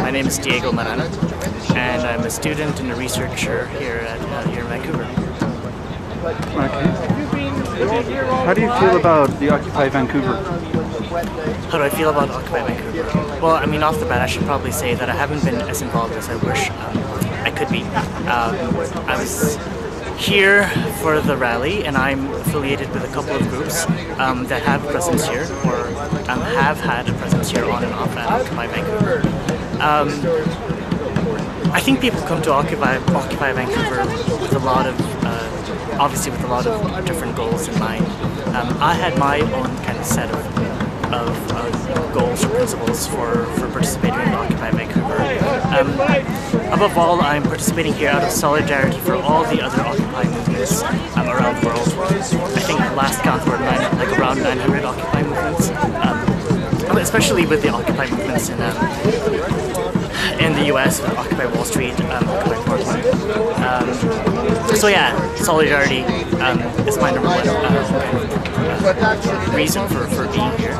My name is Diego Marana, and I'm a student and a researcher here in Vancouver. Okay. How do you feel about the Occupy Vancouver? How do I feel about Occupy Vancouver? Well, I mean, off the bat, I should probably say that I haven't been as involved as I wish I could be. I was here for the rally, and I'm affiliated with a couple of groups that have a presence here, or have had a presence here on and off at Occupy Vancouver. I think people come to Occupy Vancouver with a lot of, obviously with a lot of different goals in mind. I had my own kind of set of goals or principles for participating in Occupy Vancouver. Above all, I'm participating here out of solidarity for all the other Occupy movements around the world. I think the last count were around 900 Occupy movements, especially with the Occupy movements in the US, Occupy Wall Street, Occupy Portland. So yeah, solidarity is my number one reason for being here.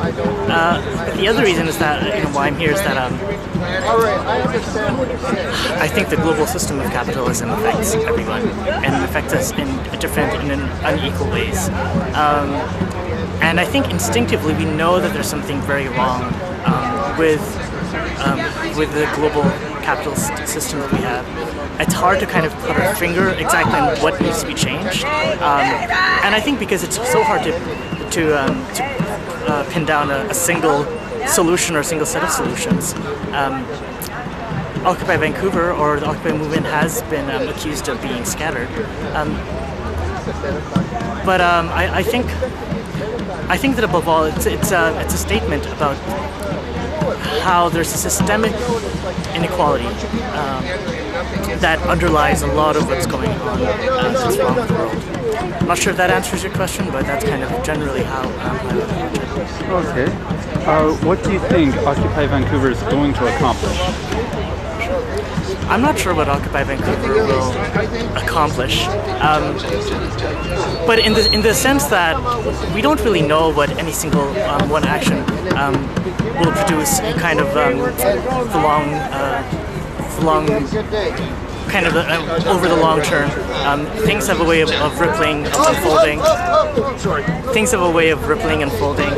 The other reason is that why I'm here is that I think the global system of capitalism affects everyone and affects us in unequal ways. And I think instinctively we know that there's something very wrong with the global capitalist system that we have. It's hard to kind of put our finger exactly on what needs to be changed, and I think because it's so hard to pin down a single solution or a single set of solutions. Occupy Vancouver, or the Occupy movement, has been accused of being scattered, but I think that above all, it's a statement about how there's a systemic inequality that underlies a lot of what's going on that's wrong with the world. I'm not sure if that answers your question, but that's kind of generally how I would approach it. Okay. What do you think Occupy Vancouver is going to accomplish? I'm not sure what Occupy Vancouver will accomplish, but in the sense that we don't really know what any single one action will produce in kind of the long kind of over the long term. Things have a way of rippling, of unfolding. Things have a way of rippling, unfolding.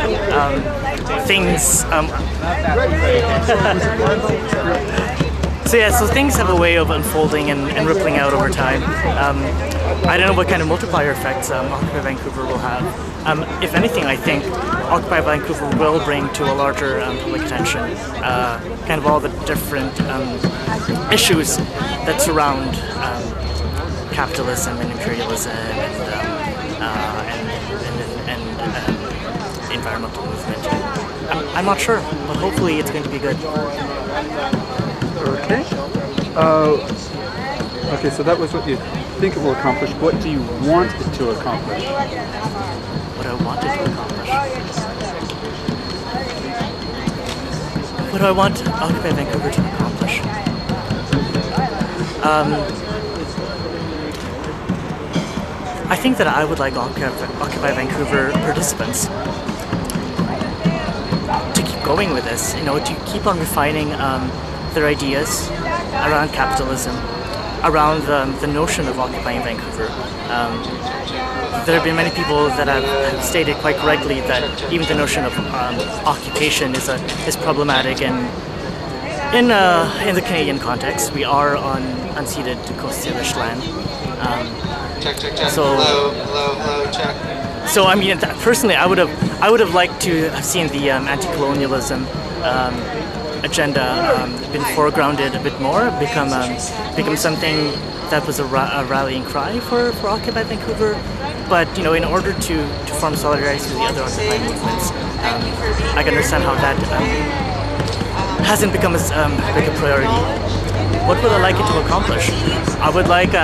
So things have a way of unfolding and rippling out over time. I don't know what kind of multiplier effects Occupy Vancouver will have. If anything, I think Occupy Vancouver will bring to a larger public attention kind of all the different issues that surround capitalism and imperialism and environmental movement. I'm not sure, but hopefully it's going to be good. Okay. Okay, so that was what you think it will accomplish. What do you want it to accomplish? What I want it to accomplish? What do I want Occupy Vancouver to accomplish? I think that I would like Occupy Vancouver participants to keep going with this, to keep on refining their ideas around capitalism, around the notion of occupying Vancouver. There have been many people that have stated quite correctly that even the notion of occupation is problematic, and in the Canadian context, we are on unceded Coast Salish land. Check. Hello, check. So I mean, personally, I would have liked to have seen the anti-colonialism agenda been foregrounded a bit more, become something that was a rallying cry for Occupy Vancouver. But in order to form solidarity with the other Occupy movements, I can understand how that hasn't become as big a priority. What would I like it to accomplish? I would like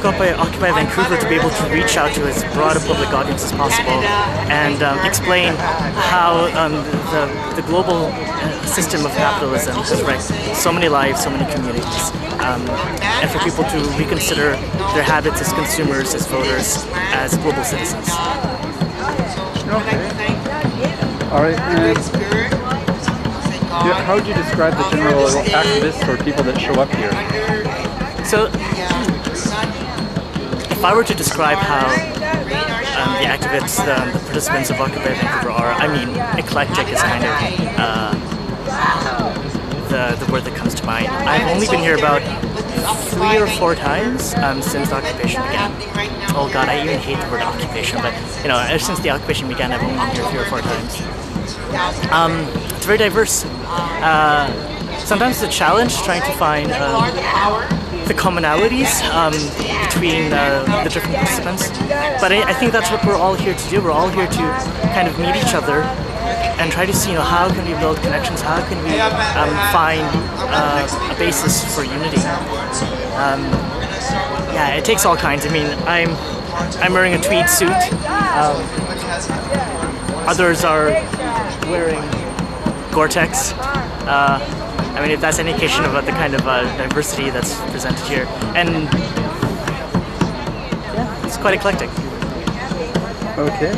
Occupy Vancouver to be able to reach out to as broad a public audience as possible and explain how the global system of capitalism has wrecked so many lives, so many communities, and for people to reconsider their habits as consumers, as voters, as global citizens. Okay. All right. How would you describe the general activists or people that show up here? So, if I were to describe how the activists, the participants of Occupy Vancouver are, I mean, eclectic is kind of the word that comes to mind. I've only been here about 3 or 4 times since the occupation began. Oh god, I even hate the word occupation, but you know, ever since the occupation began, I've only been here 3 or 4 times. It's very diverse. Sometimes it's a challenge trying to find the commonalities between the different participants. But I think that's what we're all here to do. We're all here to kind of meet each other and try to see, you know, how can we build connections? How can we find a basis for unity? Yeah, it takes all kinds. I mean, I'm wearing a tweed suit. Others are wearing Gore-Tex. I mean, if that's any indication about the kind of diversity that's presented here, and yeah, it's quite eclectic. Okay.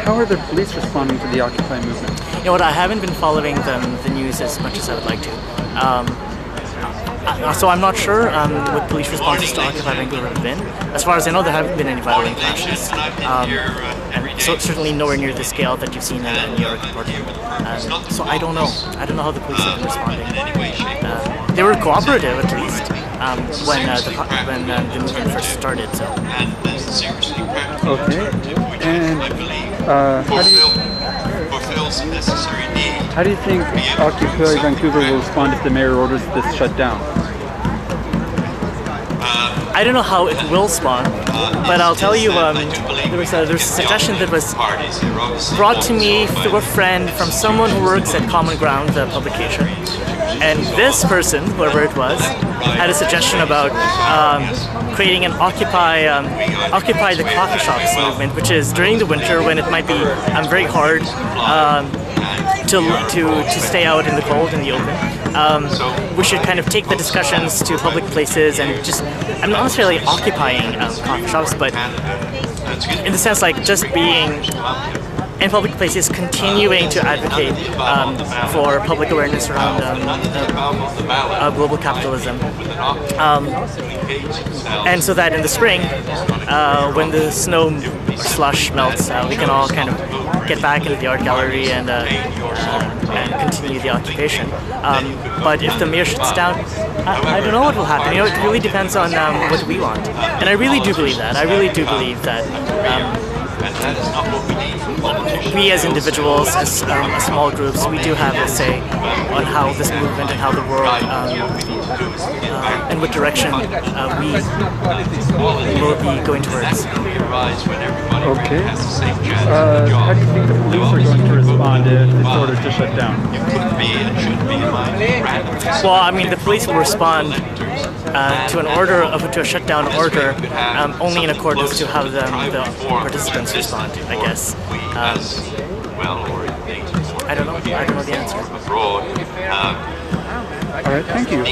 How are the police responding to the Occupy movement? You know what? I haven't been following the news as much as I would like to. So I'm not sure what police responses to Occupy Vancouver have been. As far as I know, there haven't been any violent clashes, and so certainly nowhere near the scale that you've seen in New York and Portland. So I don't know. I don't know how the police have been responding. They were cooperative, at least, when the movement first started. So. Okay. And how do you think Occupy Vancouver will respond if the mayor orders this shut down? I don't know how it will spawn, but I'll tell you, there was a suggestion that was brought to me through a friend from someone who works at Common Ground, the publication. And this person, whoever it was, had a suggestion about creating an Occupy the coffee shops movement, which is during the winter when it might be very hard to stay out in the cold, in the open. We should kind of take the discussions to public places and just, I'm not necessarily occupying coffee shops, but in the sense like just being in public places, continuing to advocate for public awareness around global capitalism. And so that in the spring, when the snow or slush melts, we can all kind of get back into the art gallery and continue the occupation. But if the mayor shuts down, I don't know what will happen. You know, it really depends on what we want. And I really do believe that. I really do believe that we as individuals, as small groups, we do have a say on how this movement and how the world, in what direction we will be going towards. Okay. How do you think the police are going to respond if it's ordered to shut down? Well, I mean, the police will respond to a shutdown order only in accordance to how the participants respond, I guess. I don't know. I don't know the answer. All right. Thank you.